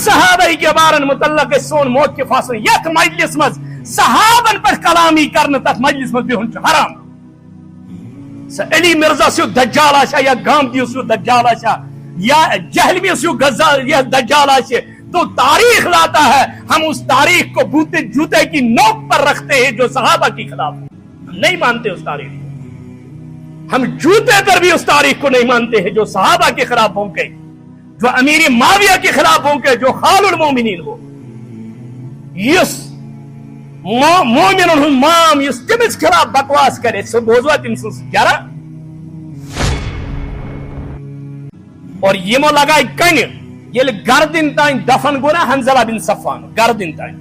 صحابہ کے بارن متعلق سون موقف آسن یت مجلس مز صحابن پر کلامی کرن تک مجلس مز بہن حرام. علی مرزا سو دجال آشا یا گاندھی سو دجال آشا یا جہلمی سو دجال آشے تو تاریخ لاتا ہے. ہم اس تاریخ کو جوتے کی نوک پر رکھتے ہیں جو صحابہ کے خلاف. ہم نہیں مانتے اس تاریخ کو. ہم جوتے پر بھی اس تاریخ کو نہیں مانتے ہیں جو صحابہ کے خلاف بھونکے, جو امیر معاویہ کے خلاف بھونکے, جو خال المومنین ہو. یس مومن مام یس تمس خلاف بکواس کرے سہ بوزوا تم سن جرا اور یمو لگائے کن یل گردن تین دفن گو نا حنزلہ بن صفوان گردن تین.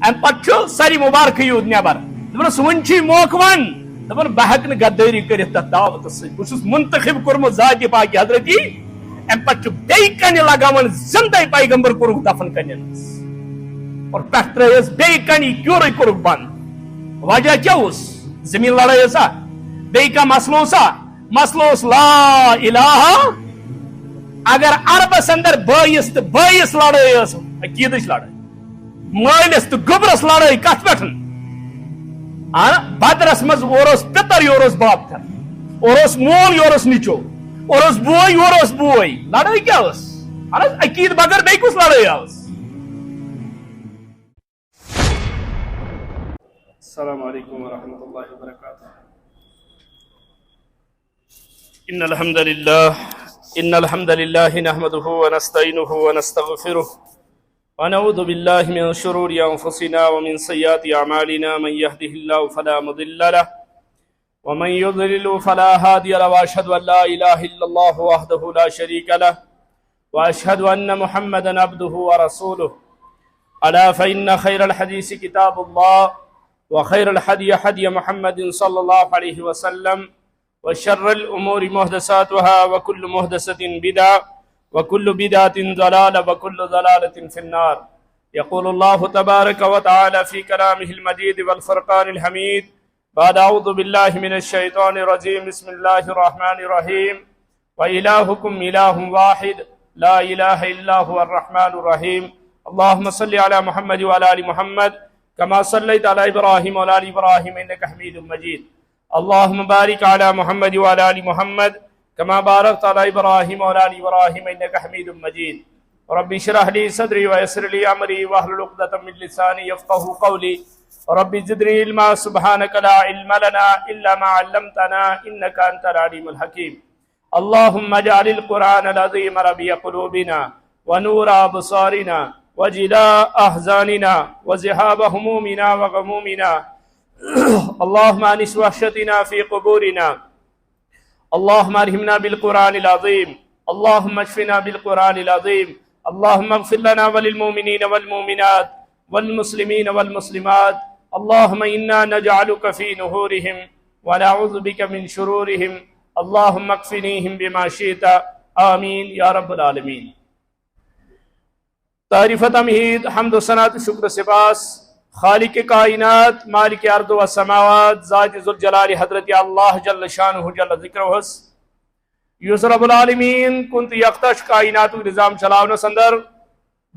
ام پتہ ساری مبارک یود نبر دپس ون موقع دپن بہ ہیکہ غداری کرت تک دعوت سی بس منتخب کورمت ذات پاک حضرتی. ام پتہ بی کن لگاون زندہ پیغمبر کورک دفن کن اور پہ ترس بی کن کیور کورک بند. وجہ کیا اس زمین لڑائی سا بی کا مسئلہ سا مسئلہ لا الہ. اگر عربس اندر بائیس تو بائیس لڑائی عقیدچ لڑائی مالس تو گبرس لڑائی کت پہ بدرس مز اورس پتر یورس باپ تھا اورس مول یورس نچو اورس بوئی یورس بوئی لڑائی کیا اس عقید بغیر بی کس لڑائی آس. السلام علیکم ورحمۃ اللہ وبرکاتہ. ان الحمد لله نحمده ونستعينه ونستغفره ونعوذ بالله من شرور انفسنا ومن سيئات اعمالنا. من يهده الله فلا مضل له ومن يضلل فلا هادي له واشهد ان لا اله الا الله وحده لا شريك له واشهد ان محمدا عبده ورسوله. الا فان خير الحديث كتاب الله وخير الهدي هدي محمد صلى الله عليه وسلم وشر الأمور محدثاتها وكل محدثة بدعة وكل بدعة ضلالة وكل ضلالة في النار. يقول الله تبارك وتعالى في كلامه المجيد والفرقان الحميد بعد أعوذ بالله من الشيطان الرجيم بسم الله الرحمن الرحيم وإلهكم إله واحد لا إله إلا هو الرحمن الرحيم. اللهم صل على محمد وعلى آل محمد كما صليت على إبراهيم وعلى آل إبراهيم إنك حميد مجيد. اللهم بارك على محمد وعلى آل محمد كما باركت على إبراهيم وعلى آل إبراهيم إنك حميد مجيد. رب اشرح لي صدري ويسر لي أمري واحلل عقدة من لساني يفقهوا قولي. رب زدني علما سبحانك لا علم لنا إلا ما علمتنا إنك أنت العليم الحكيم. اللهم اجعل القرآن العظيم ربيع قلوبنا ونور أبصارنا وجلاء أحزاننا وذهاب همومنا وغمومنا. اللهم انس وحشتنا في قبورنا. اللهم ارحمنا بالقرآن العظيم. اللهم اشفنا بالقرآن العظيم. اللهم اغفر لنا وللمؤمنين والمؤمنات والمسلمين والمسلمات. اللهم إنا نجعلك في نحورهم ونعوذ بك من شرورهم. اللهم اكفنيهم بما شئت. آمين يا رب العالمين. تعریف تمہید حمد و ثنا شکر سپاس خالق کائنات مالک ارض و سماوات ذات ذوالجلال حضرت اللہ جل شانہ جل ذکرہ یس رب العالمین کنت یختش کائنات نظام چلاونس اندر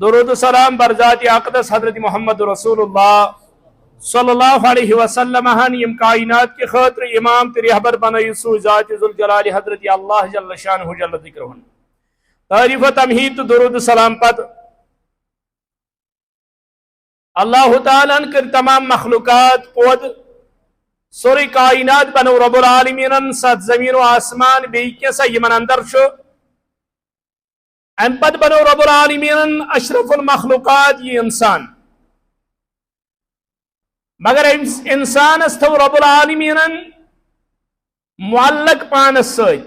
درود و سلام بر ذات اقدس حضرت محمد رسول اللہ صلی اللہ علیہ وسلم یم کائنات کے خاطر امام تے رہبر بنائی سو ذات ذوالجلال حضرت اللہ جل شانہ جل ذکرہ. تعریف تمہید درود و سلام پت اللہ تعالیٰ کر تمام مخلوقات پود سوری کائنات بنو رب العالمین ست زمین و آسمان بی کیسا یمن اندر شو ام پد بنو رب العالمین اشرف المخلوقات یہ انسان مگر انسان استو رب العالمین معلق پانس سید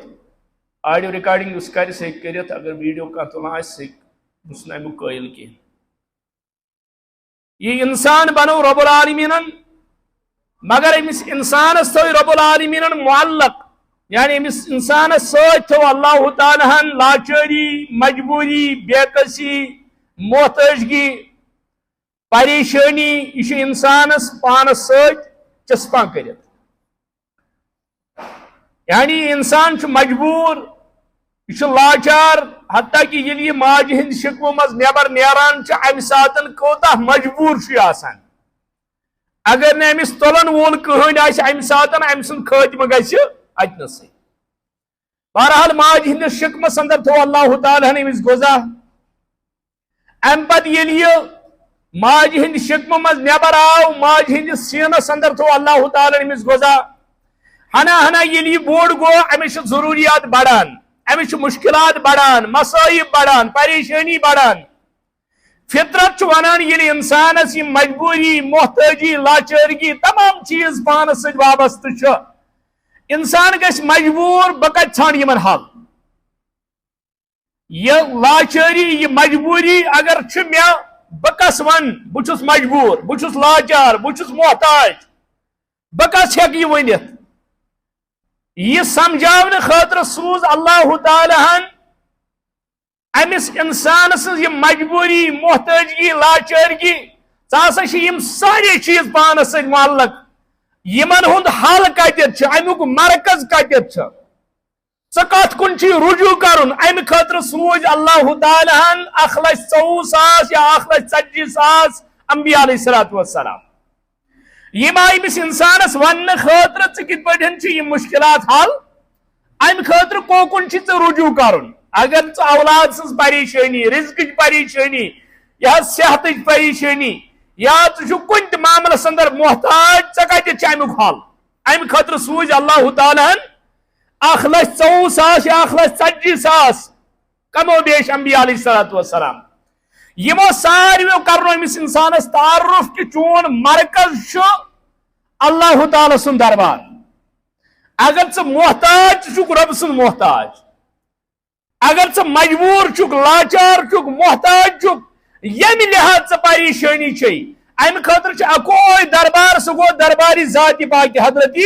آڈیو ریکارڈنگ اس کاری سے کریت اگر ویڈیو کا تلائے سے مسئلہ مقایل کی یہ انسان بنو رب العالمین مگر امس انسان تو رب العالمین معلق یعنی امس انسان تو اللہ تعالیٰ لاچاری مجبوری بےکسی محتاجگی پریشانی یہ انسانس پانس چسپاں کرت یعنی انسان مجبور یہ لاچار حتیٰ کہ یہ ماج ہند شکمو مز نیبر نیران امہ ساتن کوتاہ مجبور آسان اگر نہ امس تلن وول کہین امہ ساتن ام سند خاتمہ گژھِ اتنسے بہرحال ماج ہند شکمس اندر تھو اللہ تعالیٰ ہن امس غذا ام پتہ ییٚلہِ یہ ماج ہند شکمہ مز نیبر آو ماج ہند سینس اندر تھو اللہ تعالیٰ امس غذا ہنا ہنا ییٚلہِ یہ بوڑ گو امس ضروریات بڑان امس مشکلات بڑان مصائب بڑان پریشانی بڑان فطرت ونان ییٚلہِ انسانس یہ مجبوری محتاجی لاچارگی تمام چیز پانس سۭتۍ وابستہ چھ انسان گژھِ مجبور بہ کتہِ ژھانڈ یمن حل یہ لاچاری یہ مجبوری اگر چھ مے بہ کس ون بہ چھس مجبور بہ چھس لاچار بہ چھس محتاج بہ کس ہیک یہ ونتھ یہ سمجھاؤن خاطر سوز اللہ تعالیٰ ہن امس انسان سن یہ مجبوری محتاجگی لاچارگی ژٕ ہسا یم سارے چیز پانس سۭتۍ معلق یمن ہند حل کتیت امیک مرکز کتیت ژٕ کت کن چھی رجوع کرن امہ خاطر سوز اللہ تعالیٰ ہن 1,24,000 یا 1,40,000 انبیاء علیہ الصلوۃ والسلام یم آئی امس انسانس ون خاطر ژٕ کت پٲٹھۍ چھی یم مشکلات حل امہ خاطر کوکن چھی ژٕ رجوع کرن اگر ژٕ اولاد سٕنٛز پریشانی رزقٕچ پریشانی یا صحتٕچ پریشانی یا ژٕ چھُکھ کُنہِ تہِ معاملس اندر محتاج ژےٚ کتٮ۪تھ چھُ امیُک حل امہِ خٲطرٕ سوٗزۍ اللہ تعالیٰ ہن 1,24,000 یا 1,40,000 کمو بیش انبیاء علیہ الصلوۃ والسلام یمو سارویو کرنو أمس انسانس تعارف کہ چون مرکز چھُ اللہ تعالیٰ سُنٛد دربار اگر ژٕ محتاج چھُکھ رۄب سُنٛد محتاج اگر ژٕ مجبور چھُکھ لاچار چھُکھ محتاج چھُکھ ییٚمہِ لحاظ ژٕ پریشانی چھے امہ خاطر چھُ اکوے دربار سُہ گوٚو درباری ذات پاک حضرت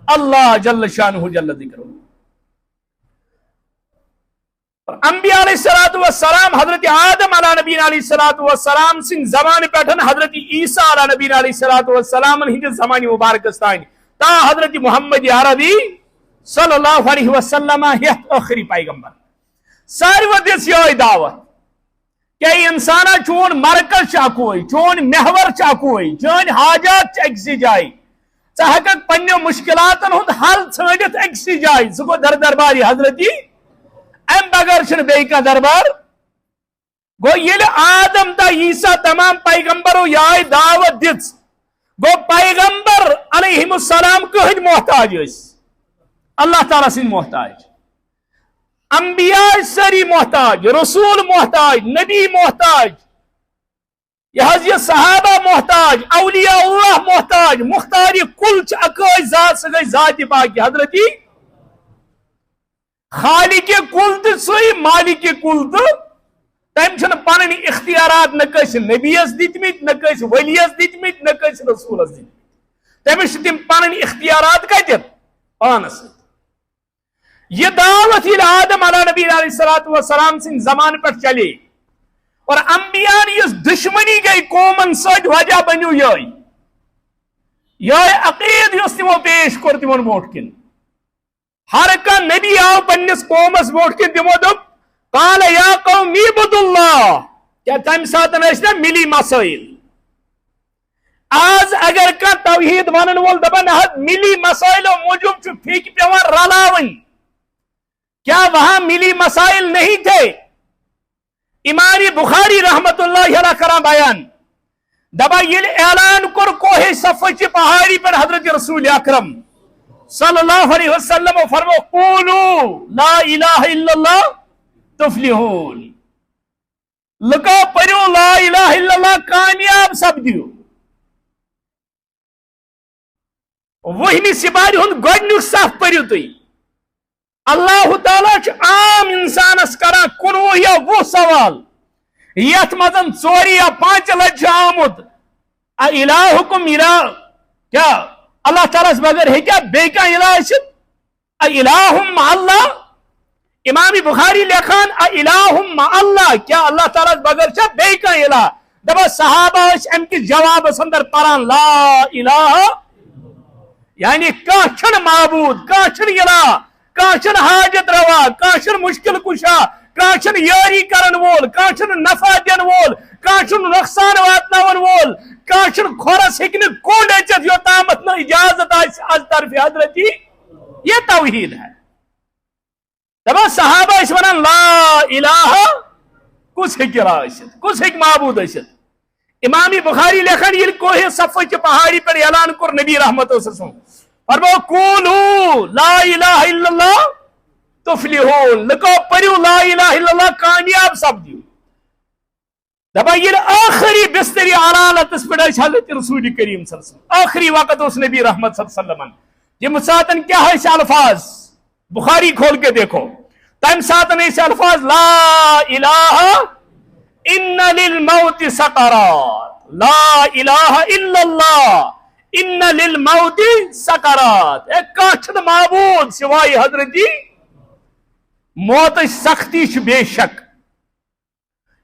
اللہ جل شانہ جل ذکرہ انبیاء علیہ الصلوۃ والسلام حضرت آدم علیہ نبی علیہ الصلوۃ والسلام سن زمان پٹھن حضرت عیسیٰ علیہ نبی علیہ الصلوۃ والسلام ہندس زمان مبارکس تان تا حضرت محمد عربی صلی اللہ علیہ وسلم ہیت آخری پیغمبر ساروی دس یہ دعوت کہ انسانا چون مرکز اکوے چون محور اکوے چون حاجات اکسی جائے ژٕ ہیککھ پننیو مشکلاتن ہند حل ژھانڈتھ اکسی جائے سہ گو درباری حضرتی ام بغیر چھ بیٚیہِ کانٛہہ دربار گو ییٚلہِ آدم تا عیسیٰ تمام پیغمبرو یہ آئی دعوت دِژ گو پیغمبر علیہم السلام کٕہٕنٛدۍ محتاج ٲسۍ اللہ تعالیٰ سٕنٛدۍ محتاج انبیاء ساری محتاج رسول محتاج نبی محتاج یہ صحابہ محتاج اولیاء اللہ محتاج مختار کل اکٲے ذات سہ گئی ذات پاک حضرتی خالق کل تو سی مالک کل تو تم چھن پن اختیارات نہ کس نبیس دتمت نہ کس ولیس دتمت نہ کس رسولس دتمت تمس تم پن اختیارات کتت پانس یہ دعوت یہ آدم علیہ نبی علیہ الصلوۃ والسلام سن زمان پر چلے اور انبیاء اس دشمنی گئی قومن سۭتۍ وجہ بنیو یہ عقید یس تمو پیش کور تمن برونٛٹھ کن ہر کانٛہہ نبی آو پننس قومس برونٛٹھ کن تمو دوٚپ قال یا قوم اعبدوا اللہ کیا تمہِ ساتن ٲسۍ نا ملی مسائل آز اگر کانٛہہ توحید ونن وول دپان حظ ملی مسائلو موجوب چھُ پھیکہِ پیوان رلاوٕنۍ کیا وہاں ملی مسائل نہیں تھے امام بخاری رحمت اللہ علیہ کران بیان دبا یل اعلان کور کوہ صفا چہ پہاڑی پر حضرت رسول اکرم صلی اللہ علیہ وسلم فرمو قولوا لا الہ الا اللہ تفلحون لکو پڑھو لا الہ الا اللہ کامیاب سپدیو وہمی سپاری ہند گۄڈنیُک صف پڑھو تُہۍ اللہ تعالیٰ عام انسانس کران 19 یا 20 سوال یت مزن 4 یا 5 لٹ آمت الہکم الہ کیا اللہ تعالیٰ بغیر ہیکیا بیٚیہِ کانٛہہ الہ ٲسِتھ الہم مع اللہ امام بخاری لیکھان الہم مع اللہ کیا اللہ تعالیٰ بغیر چھا بیٚیہِ کانٛہہ الہ دپان صحابہ ٲسۍ امہِ کِس جوابس اندر پران لا الہ یعنی کانٛہہ چھُنہٕ معبوٗد کانٛہہ چھُنہٕ الہ کانٛہہ چھُنہٕ حاجت روا کانٛہہ چھُنہٕ مشکل کشا کان یاری کرن وول کان نفع دن وول کان نقصان واتناون وول کان کھورس ہیکہ کوڑ اچت یوتامت نہ اجازت از طرف حضرت یہ توحید ہے دپان صحابہ اس ونان لا الہ کس ہیکہ راشت کس ہیکہ معبود اشت امام بخاری لکھن یہ کوہ صفہ چہ پہاڑی پر اعلان کر نبی رحمت صلی اللہ علیہ وسلم فرمو قولوا لا الہ الا اللہ تفلحون لکو پریو لا الہ الا اللہ کامیاب سپدیو دپان یہ آخری بستری علالت اس پر حضرت رسول کریم صلی اللہ علیہ وسلم آخری وقت اس نبی رحمت صلی اللہ علیہ وسلم یہ مساتن کیا ہے اس الفاظ بخاری کھول کے دیکھو تم ساتن اس الفاظ لا الہ ان للموت سقرات لا الہ الا اللہ ان للموت سقرات ایک کاچھد معبود سوائے حضرت جی موت سختی بے شک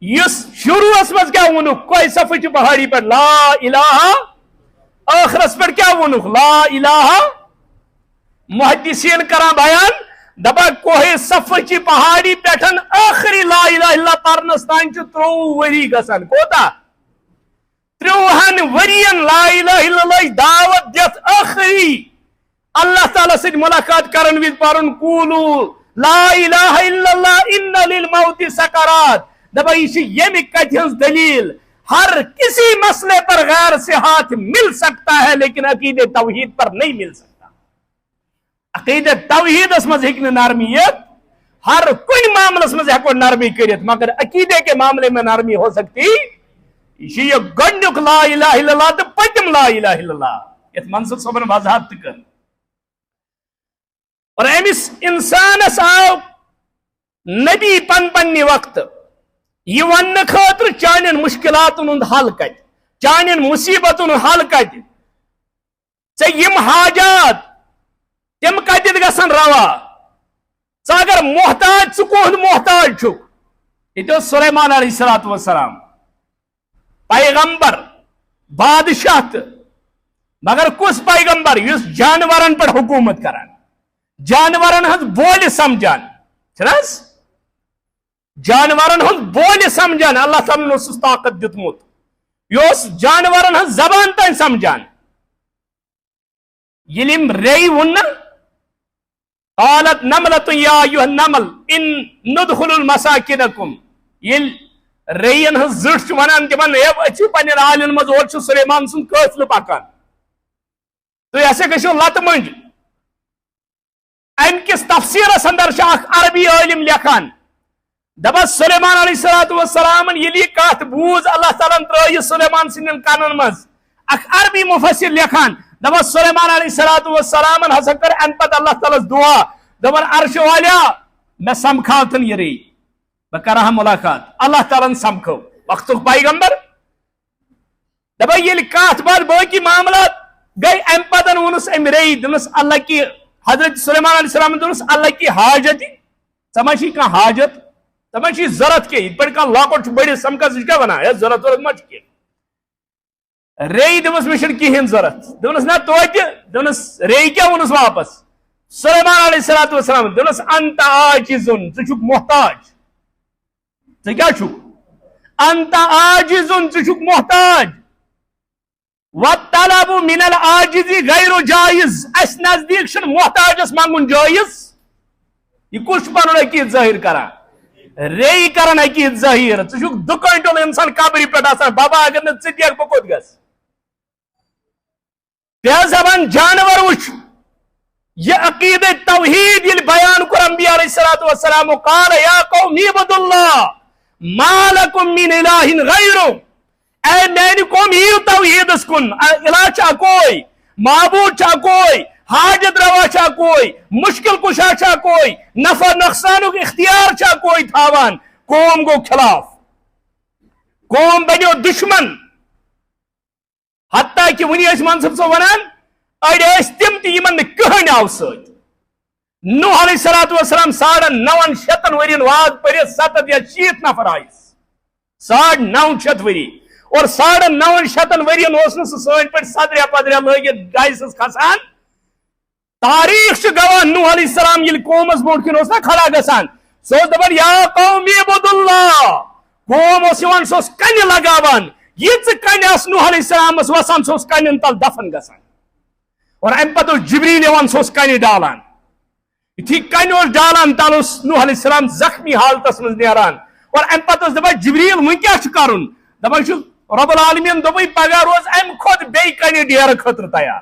اس شروع اسمز کیا ونک کوئی صفحہ پہاڑی پر لا الہ آخر اس پر کیا ونک لا الہ محدثین کران بیان دپا کوہ صفہ پہاڑی پیٹھن آخری لا الہ الا پرنس تان 30 وری گسان کوتا 30 ورین لا الہ الا اللہ دعوت دیت آخری اللہ تعالیٰ سے ملاقات کرن وز پرن قولو لا الہ الا اللہ ان للموت سکرات دپا یہ یمی کتھنز دلیل ہر کسی مسئلے پر غیر سے ہاتھ مل سکتا ہے لیکن عقید توحید پر نہیں مل سکتا عقید توحید اس مز ہیکہ نرمیت ہر کوئی معاملہ اس مز ہیکو نرمی کرت مگر عقیدے کے معاملے میں نرمی ہو سکتی یہ گنڈک لا الہ الا اللہ تو پتم لا الہ الا اللہ یہ منصور صبر وضاحت کر اور امس انسانس آو نبی پنہ وقت یہ ون خاطر چانن مشکلاتن ہند حل کت چانن مصیبتن حل کت یم حاجات تم کتت گژھن روا اگر محتاج ثہ محتاج چھک یہ سلیمان علیہ السلام پیغمبر بادشاہ مگر کس پیغمبر اس جانورن پر حکومت کران جانورن ہز بول سمجھان چھنس جانورن ہز بول سمجھان اللہ تعالیٰ نے اس طاقت دتمت یہ جانورن ہز زبان تین سمجھان یلیم ری ون قالت نملۃ یا ایھا النمل ان ندخل المساکنکم یل رین ہز زٹ ونان تمن اے اچھو پنن عالن مز اور سلیمان سن قافلہ پکان تو ایسے گژھو لت منج ام کس تفسیرس اندر عربی عالم لکھان دپان سلیمان علیہ السلام یلی کت بوز اللہ تعالیٰ ترٲیہِ سلیمان سندین کنن مز اخ عربی مفسر لکھان دپان سلیمان علیہ السلام ہسا کر ام پتہ اللہ تعالیٰ دعا دپان عرش والیا میں سمکھاوتن یہ ری بہ کرہا ملاقات اللہ تعالیٰ سمکھو وقت پیغمبر دپان ییٚلہِ کتھ بات باقی معاملات گئی ام پتہ ونس ام ری دنس اللہ کی حضرت سلیمان علیہ السلام دنس اللہ کی حاجت سمجھی کان حاجت سمجھی ضرورت کے پر کان لاکٹ بڑی سمکس کیا بنا ہے ضرورت ورت مچ کے ری دمس مشن کہین ضرورت دونس نہ توتہ دونس ری کیا ونس واپس سلیمان علیہ السلام دونس انت عاجزن ژٕ محتاج ژٕ کیا چھُکھ انت عاجزن ژٕ محتاج والطلب من العاجز غیر جائز اس نزدیک چھُنہٕ محتاجس منگن جائز یہ کچھ پنن عقید ظاہر کران ری کران عقید ظاہر ژٕ چھُکھ دُکٲنٹل انسان قبرِ پٮ۪ٹھ آسان بابا اگر نہٕ ژٕ دِکھ بہٕ کوٚت گژھٕ بے زبان جانور وچ یہ عقید توحید یل بیان کر انبیاء علیہ السلام قال یا قوم اعبدوا اللہ ما لکم من الہ غیرہ اے میری قوم یہ توحید اس کن الہ چا کوئی معبود چا کوئی حاجت روا چا کوئی مشکل کشا چا کوئی نفع نقصان اختیار چا کوئی تھاوان قوم کو خلاف قوم بنیو دشمن حتیٰ کہ ونی منصب صاحب ونان اڑ تم تمن کہین آو ست نوح علیہ السلام 950 ورین واد پرت 70 یا 60 نفر آئس 950 وری اور 950 ورین سن پہ صدریا پدریا لگت ڈائسس کھسان تاریخ گواہ نوح علیہ السلام یل قومس برو کن نا کھڑا گسان سو دپان یا قوم اعبدوا اللہ قوم اس یوان سو کنہ لگاوان یہ کنہ اس نوح علیہ السلام وسان سو کنن تل دفن گسان اور ام پتہ جبریل یوان سو کنہ ڈالان یتھی کنہ اور ڈالان تل اس نوح علیہ السلام زخمی حالتس من نیران اور ام پتہ دپان جبریل وۄنۍ کیاہ چھُ کرُن دپان چھُ رب العالمین دوٚپُے پگاہ روز ام کھۄتہٕ بیٚیہِ کنہ ڈیرٕ خٲطرٕ تیار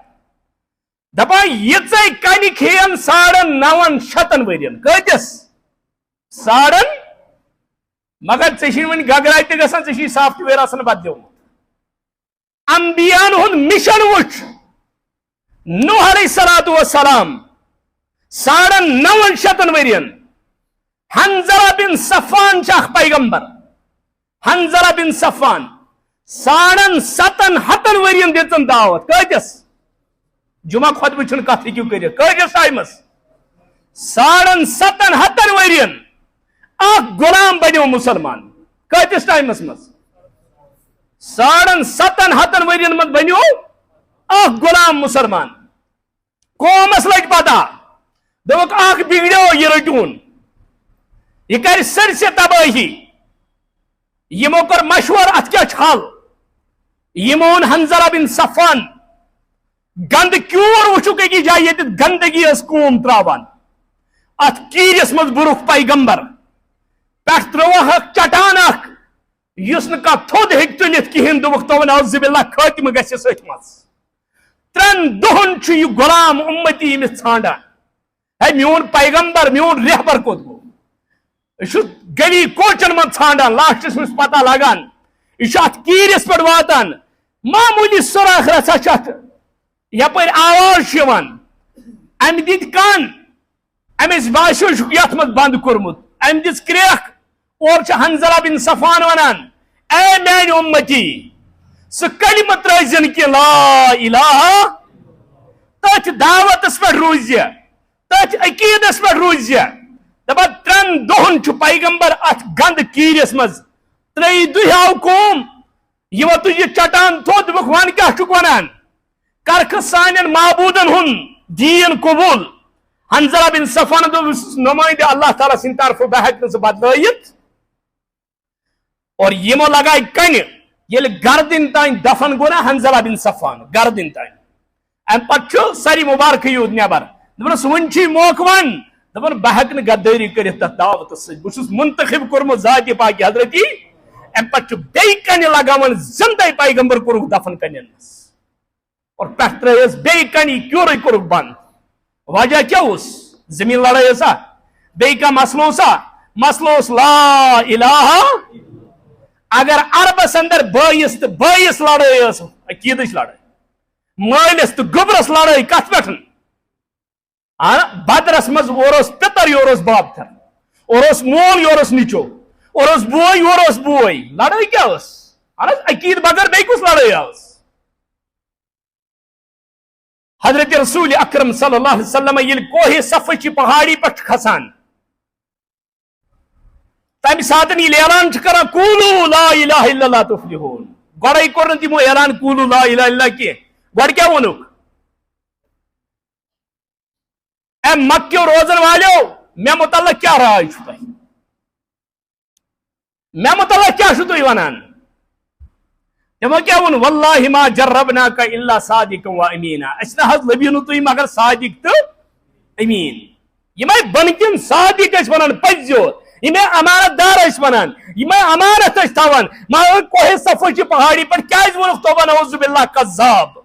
دپان یِژے کنہ کھیٚیَن 9,500 ؤرین کۭتِس 9,500 مگر ژےٚ وۄنۍ گگراے تہِ گژھان ژےٚ سافٹ ویئر آسان پتہٕ دیُتمُت انبیاہن ہُنٛد مشن وٕچھ نوح علیہ السلام 9,500 ؤرین حنظلہ بن صفوان چھُ اکھ پیغمبر حنظلہ بن صفوان 750 ؤرین دِژن دعوت کۭتِس جمعہ خطبہ چھُنہٕ کتھ ہیٚکِو کٔرِتھ کۭتِس ٹایمس 750 ؤرین اکھ غلام بنیو مسلمان کۭتِس ٹایمس مز 750 ؤرین مز بنیو اکھ غلام مسلمان قومس لگ پتہ دوٚپُکھ اکھ بگڑیو یہ رٹون یہ کر سرسے تباہی یمو کر مشور ات کیا حل یمو اون حنظلہ بن صفوان گند کیور وچھُکھ أکِس جایہِ ییٚتہِ گندگی ٲس قوم تراوان ات کیرس مز بُرُکھ پیغمبر پٮ۪ٹھ ترٛووُکھ اکھ چٹان اکھ یُس نہٕ کانٛہہ تھوٚد ہیٚکہِ تُلِتھ کِہیٖنۍ دوٚپُکھ تِمن اعوذ باللہ خٲتمہٕ گژھٮ۪س أتھۍ منٛز 3 دۄہن چھُ یہِ غلام اُمتی ییٚمِس ژھانڈان ہے میون پیغمبر میون رہبر کوٚت گوٚو یہ گلی کوچن من ژھانڈان لاسٹس مس پتہ لگان یہ ات کیرس پہ واتان معمولی سوراخ رژھا چھ ات یپر آواز ام دت کن امس باسیو یت مز بند کورمت ام دس کریک اور حنظلہ بن صفوان ونان اے میان امتی سہ کلمہ ترٲزن کہ لا الہ تتھ دعوتس پہ روز تتھ عقیدس پہ روز دپان 3 دۄہن چھُ پیغمبر ات گند کیرس مز 3 دۄہ آو قوم یمو تُج یہ چٹان تھوٚد دوٚپُکھ ون کیاہ چھُکھ ونان کرکھ سانٮ۪ن معبوٗدن ہُنٛد دیٖن قبوٗل حنظلہ بن صفوان دوٚپُس نمٲیندٕ اللہ تعالیٰ سٕنٛدِ طرفہٕ بہٕ ہٮ۪کہٕ نہٕ ژٕ بدلٲیِتھ اور یمو لگایہِ کنہِ ییٚلہِ گردن تانۍ دفن گوٚو نا حنظلہ بن صفوان گردن تانۍ امہِ پتہٕ چھُ ساری مبارکٕے یوت نٮ۪بر دوٚپنس وۄنۍ چھُے موقعہٕ ون دپان بہ ہٮ۪کہٕ نہٕ غدٲری کٔرِتھ تتھ دعوتس سۭتۍ بہٕ چھُس منتخب کوٚرمُت ذاتِ پاکہِ حضرتی امہِ پتہٕ چھُ بیٚیہِ کنہِ لگاوان زندے پیغمبر کوٚرُکھ دفن کنٮ۪ن منٛز اور پٮ۪ٹھ ترٲیس بیٚیہِ کنہِ کیورٕے کوٚرُکھ بنٛد وجہ کیاہ اوس زمیٖن لڑٲے ٲسا بیٚیہِ کانٛہہ مسلہٕ اوسا مسلہٕ اوس لا الہ اگر عربس اندر بٲیِس تہٕ بٲیِس لڑٲے ٲس عقیٖدٕچ لڑٲے مٲلِس تہٕ گوٚبرس لڑٲے کتھ پٮ۪ٹھ بدرس مز اور پتر یور باب تھر اور مول یور نیچو اور بوے یور بوے لڑائی کیا عقید بغیر بیٚیہِ کُس لڑائی آس حضرت رسول اکرم صلی اللہ علیہ وسلم ییٚلہِ کوہ صفہ چہِ پہاڑی پٮ۪ٹھ کھسان تمہِ ساتہٕ ییٚلہِ اعلان چھُ کران قولوا لا الہ الا اللہ تفلحون گۄڈے کوٚر نہٕ تِمو اعلان قولوا لا الہ الا اللہ کینٛہہ گۄڈٕ کیٛاہ ووٚنُکھ اے مکیو روزن والو مے متعلق کیا رائے چھو تۄہہِ مے متعلق کیا چھو تُہۍ ونان تِمو کیٛاہ ووٚن واللہ ما جربناک الا صادقا و امینا اَسہِ نہ حظ لبیو نہٕ تُہۍ مگر صادق تہٕ امین یِمے بۄنہٕ صادق ٲسۍ ونان پٔزیو یِمے امانت دار ٲسۍ ونان یِمے امانت ٲسۍ تھاوان مگر کوہ صفہ چہِ پہاڑی پٮ۪ٹھ کیٛازِ ووٚنُکھ تِمن اعوذ باللہ کذاب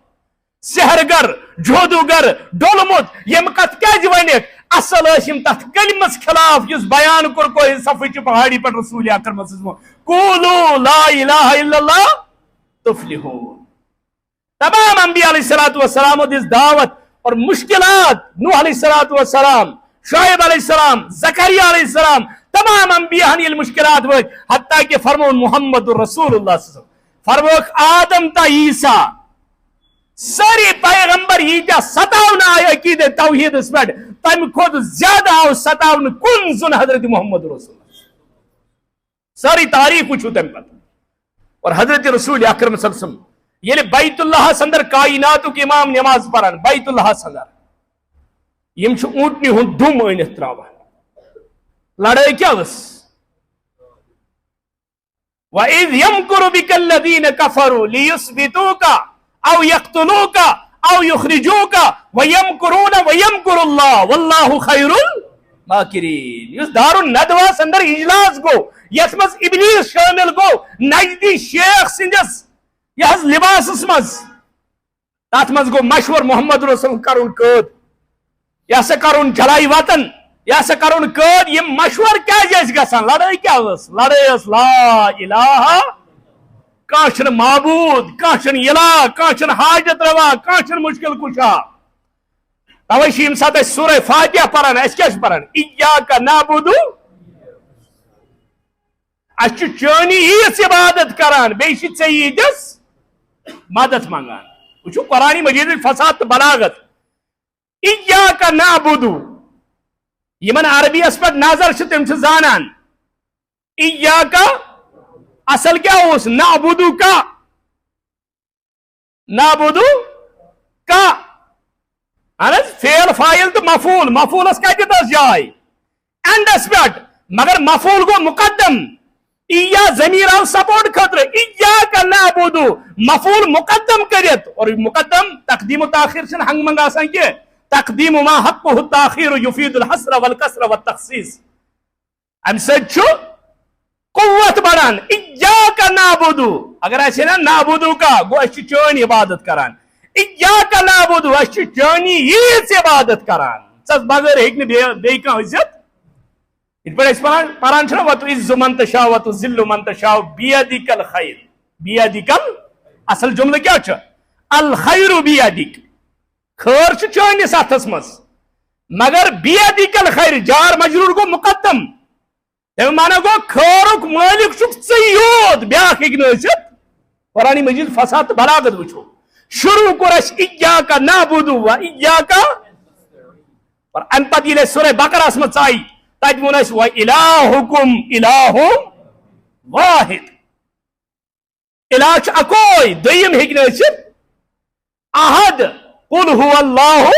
سحرگر جودوگر ڈولمت یم کت کیٛازِ ونیکھ اصل ٲسۍ یِم تتھ کلمس خلاف یُس بیان کوٚر کوہ صفہ چہِ پہاڑی پٮ۪ٹھ رسول اکرم قولوا لا الہ الا اللہ تفلحون تمام انبیاء علیہ الصلوۃ والسلام دِژ دعوت اور مشکلات نوح علیہ الصلوۃ والسلام شعیب علیہ السلام زکریا علیہ السلام تمام انبیاء ییٚلہِ مشکلات وٲتۍ حتیٰ کہ فرمون محمد رسول اللہ صلی اللہ علیہ وسلم فرموکھ آدم تا عیسیٰ ساری پیغمبر ییٖتیاہ ستاونہٕ آیہِ عقیٖدِ توحیٖدس پٮ۪ٹھ تمہِ کھۄتہٕ زیادٕ آو ستاونہٕ کُن زوٚن حضرت محمد رسول ساری تاریخ وٕچھِو تمہِ پتہٕ اور حضرت رسول اکرم صلی اللہ علیہ وسلم ییٚلہِ بیت اللہس اندر کائناتُک امام نماز پران بیت اللہس اندر یم چھِ اوٗنٹنہِ ہُنٛد دُم أنِتھ تراوان لڑائی کیا وَإِذْ يَمْكُرُ بِكَ الَّذِينَ كَفَرُوا لِيُثْبِتُوكَ أَوْ يَقْتُلُوكَ أَوْ يُخْرِجُوكَ وَيَمْكُرُونَ وَيَمْكُرُ اللَّهُ وَاللَّهُ خَيْرُ الْمَاكِرِينَ اس دار الندوہ سندر اجلاس گو یس مز ابلیس شامل گو نجدی شیخ سندس یہ لباس مز تات مز گو مشور محمد رسول کرن قد یہ سا کرن جلائی وطن یہ سا کرن قد یہ مشور کیا جیس گسان لڑائی کیا لڑائی لا الہ کانچن معبود کانچن الہ کانچن حاجت روا کانچن مشکل کشا توشی امسات سورہ فاتحہ پران اس کیا پران ایاک نعبدو اس چانی ایس عبادت کران بیشی سیدس مدد مانگان وچو قرآن مجید فساد بلاغت ایاک نعبدو یمن عربی اس پر نظر شتم سے زانان ایاک اصل کیا ہوس نعبدو کا نعبدو کا فعل فاعل تو مفعول مفعول اس کا دس جائے اینڈ اس پیٹ مگر مفعول کو مقدم ایا ضمیر او سپورٹ خطر ایاک نعبدو مفعول مقدم کرت اور مقدم تقدیم و تاخیر سے ہنگ منگا سان کے تقدیم ما حقه التاخير يفيد الحصر والكسر والتخصيص ام سچو قوت بڑھان ایاک نعبدو اگر ایسے نا نعبدو کا گو اچھی چون عبادت کران ایاک نعبدو اچھی چونی یہ عبادت کران سس بغیر ایک نے بے کا عزت اس پر اس پران چھنا وَتُ عِزُّ مَن تَشَاءُ وَتُ ذِلُّ مَن تَشَاءُ بِيَدِكَ الْخَيْرُ بِيَدِكَ اصل جملہ کیا چھا الخیر بیدک خیر چھ چونی ساتھس مز مگر بیدک الخیر جار مجرور کو مقدم تو مانا گو خیرک مالک چک سیود بیاک اگنوشت قرآن مجید فساد بلاغت وچھو شروع کرش ایاک نعبدو و ایاک اور انپت یہ سورہ بقرہ اسمت سائی تاج منش و الہکم الہ واحد الہ چھ اکوئی دویم ہگنوشت احد قل هو اللہ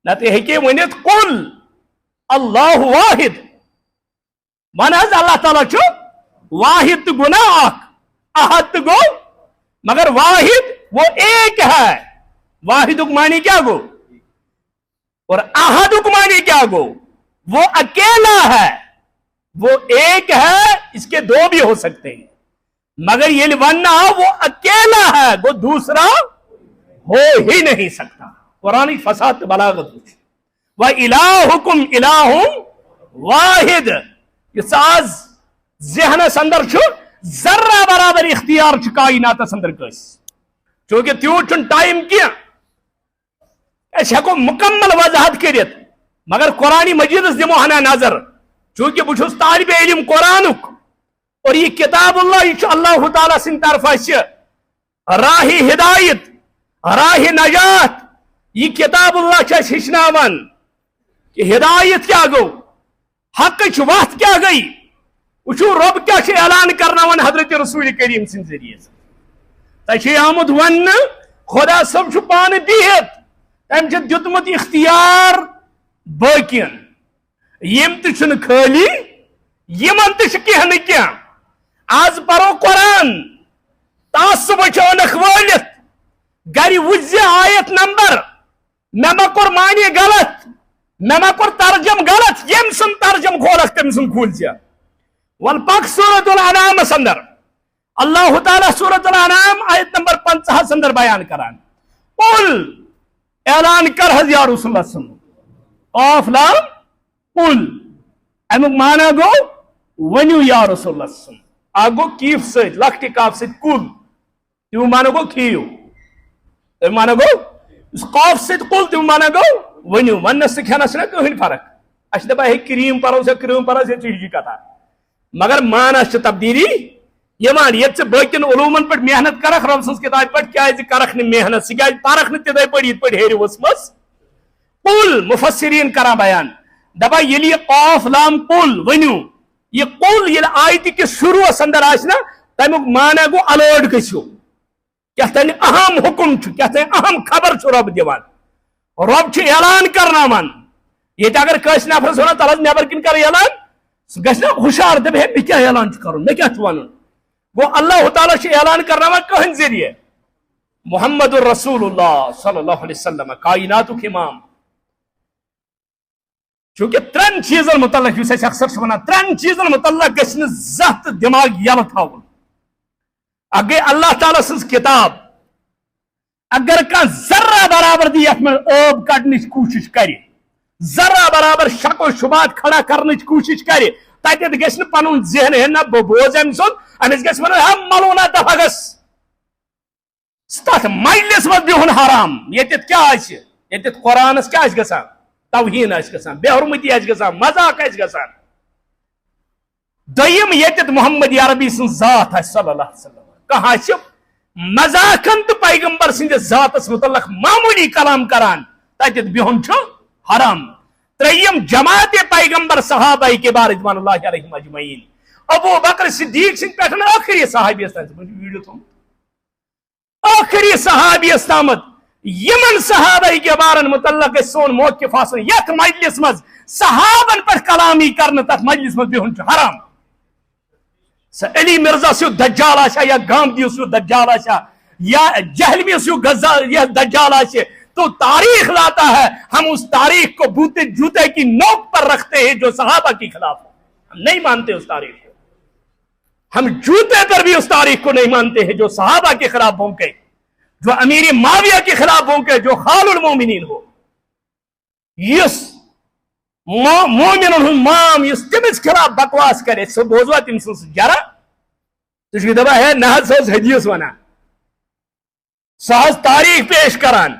نتے ہکی ونیت قل اللہ واحد مانا اللہ تعالیٰ چھو واحد تو گناہ احد تو گو مگر واحد وہ ایک ہے واحد معنی کیا گو اور احد معنی کیا گو وہ اکیلا ہے وہ ایک ہے اس کے دو بھی ہو سکتے ہیں مگر یہ ورنہ وہ اکیلا ہے وہ دوسرا ہو ہی نہیں سکتا قرآن فساد بلاغت وَإِلَٰهُكُمْ إِلَٰهٌ واحد یہ ساز ذہن اندر چھو ذرہ برابر اختیار چھ کائنات اندر کس چونکہ تیو چن ٹائم کیا ایسا کو مکمل وضاحت کریت مگر قرآن مجید دمو ہنا نظر چونکہ بچھوس طالب علم قرآنک اور یہ کتاب اللہ یہ اللہ تعالیٰ سن طرف سے راہ ہدایت راہ نجات یہ کتاب اللہ چھ ہچناون کہ ہدایت کیا گو حق چھ وقت کیا گئی وچھو رب کیا چھ اعلان کرنا ون حضرت رسول کریم سن ذریعے تشی آمد ون خدا سب چھ پان دیت تم چھ دیتمت اختیار باقین یم تشن خالی یمن تش کہن کیا آز پرو قرآن تاس بچونک والت گری وزی آیت نمبر میں مکر معنی غلط میں مکر ترجم غلط یم سن ترجم کھولک تم سن کھول جا والپاک سورة الانعام سندر اللہ تعالیٰ سورة الانعام آیت نمبر 50 سندر بیان کران قل اعلان کر حض یا رسول اللہ صلی اللہ آف لام قل امک مانا گو ونیو یا رسول اللہ صلی اللہ آگو کیف سید لکھتی کاف سید قل تیو مانا گو کھیو تیو مانا گو اس قاف سید قل تیو مانا گو ونیو ونس کھانا سنا کہیں فرق اشتہ با ہے کریم پرو سے کریم پرو سے چیزی کا تھا مگر مانا چھ تبدیلی یہ مان یہ سے باقین علومن پر محنت کرخ رب سنس کتاب پر کیا ہے کرخ نے محنت سی کیا پارخ نے تدائی پر یہ پر ہیری وسمس قل مفسرین کرا بیان دبا یلی قاف لام قل ونیو یہ قل یہ آیتی کے شروع سندر آشنا تیمک مانا گو الوڈ کسو کیا تینے اہم حکم چھو کیا تینے اہم خبر چھو رب دیوان رب چھو اعلان کرنا من یہ اگر کس نفرس ونان تل نبر کن کر اعلان سہ گھس نا ہوشیار دپ ہے مے کیا اعلان کرن مے کیا ون گو اللہ تعالیٰ اعلان کرنا کہن ذریعہ محمد الرسول اللہ صلی اللہ علیہ وسلم کائنات امام چونکہ ترن چیزن متعلق اس اکثر ونان ترن چیزن متعلق گھس زت دماغ یل تھاون اگے اللہ تعالیٰ سن کتاب اگر کان ذرہ برابر دی ات من عیب کڑنچ کوشش کرے ذرہ برابر شک و شبہات کھڑا کرنچ کوشش کرے تتھ گھس نہ پن ذہن ہے نا بوز ام سن امس گھس ون ہم ملونا دفع گس تر مجلس مز بہن حرام یت کیا یت قرآنس کیا گژھان توہین گژھان بے حرمتی گژھان مذاق گژھان دویم یت محمد عربی سن ذات صلی اللہ علیہ وسلم کہاں مذاقن تو پیغمبر سندس ذاتس متعلق معمولی کلام کران تتھ بہن حرام تریم جماعت پیغمبر صحابہ کے بار رضوان اللہ علیہم اجمعین ابو بکر صدیق سن پہ آخری صحابی ویڈیو تھوم آخری صحابی تامت یمن صحابہ کے بارن متعلق سون موقف آسن یت مجلس مز صحابن پہ کلامی کرنا تک مجلس مز بہن حرام علی مرزا سو دجال آشا یا گاندھی سو دجال آشا یا جہلمی سو یا دجال آشے تو تاریخ لاتا ہے ہم اس تاریخ کو بوتے جوتے کی نوک پر رکھتے ہیں جو صحابہ کے خلاف ہم نہیں مانتے اس تاریخ کو ہم جوتے پر بھی اس تاریخ کو نہیں مانتے ہیں جو صحابہ کے خلاف بھونکے جو امیر معاویہ کے خلاف بھونکے جو خال المومنین ہو یس مومن مام یس تمس خلاف بکواس کرے سو بوزوا تم سن جرا تو دپا ہے نہ سوز حدیث ونان سہز تاریخ پیش کران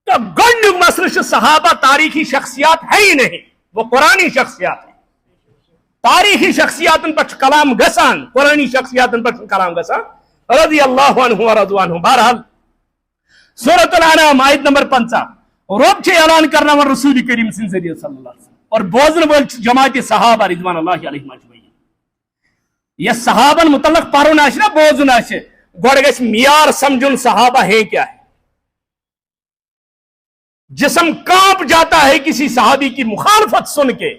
تو گۄڈنیُک مسئلہ چھُ صحابہ تاریخی شخصیات ہے ہی نہیں وہ قرآنی شخصیات ہے تاریخی شخصیاتن پر کلام گسان قرآنی شخصیاتن پر کلام گسان رضی اللہ عنہ ورضوا عنہ بہرحال سورۃ الانعام آیت نمبر 50 رب چھ اعلان کرنا ون رسول کریم سن ذریعہ صلی اللہ علیہ وسلم اور بوزن ول جماعت صحابہ رضوان اللہ علیہم اجمعین یہ صحابن متعلق پرن آسہ نا بوزن آسہ گوڑ گژھِ معیار سمجھن صحابہ ہے کیا ہے جسم کانپ جاتا ہے کسی صحابی کی مخالفت سن کے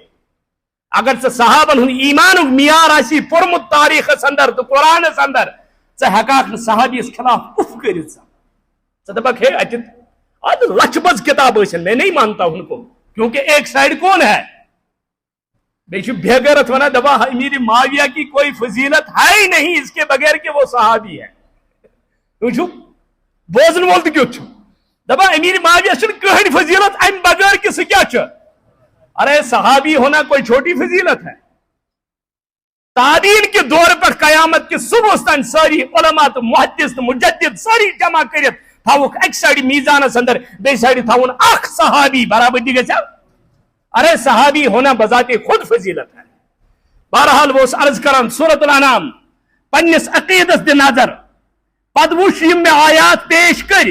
اگر سے صحابن ہن ایمان معیار آسی پورمت تاریخ اندر تو قرآن اندر ژٕ ہیکاکھ نہٕ صحابی اس خلاف اف کٔرِتھ ژٕ دپکھ ہے اتھ لچھ بز کتاب ٲسِن میں نہیں مانتا ان کو کیونکہ ایک سائڈ کون ہے بیچ بے غیرت ونا دبا امیر معاویہ کی کوئی فضیلت ہے ہی نہیں اس کے بغیر کہ وہ صحابی ہے بوزن وول تہ کیُتھ چھُ دبا امیر معاویہ چھنہٕ کٕہٕنۍ فضیلت امہ بغیر کہ سہ کیا چھُ ارے صحابی ہونا کوئی چھوٹی فضیلت ہے تابعین کے دور پر قیامت کے صبح تن ساری علماء تو محدث تو مجدد ساری جمع کرت تھوک ایک سائڈ میزانس اندر بے سائڈ تھون اخ صحابی برابری گژھِ ارے صحابی ہونا بذات خود فضیلت ہے بہرحال وہ عرض کران سورۃ الانعام پنس عقیدس دِ نظر پتہ وچھ یم میں آیات پیش کر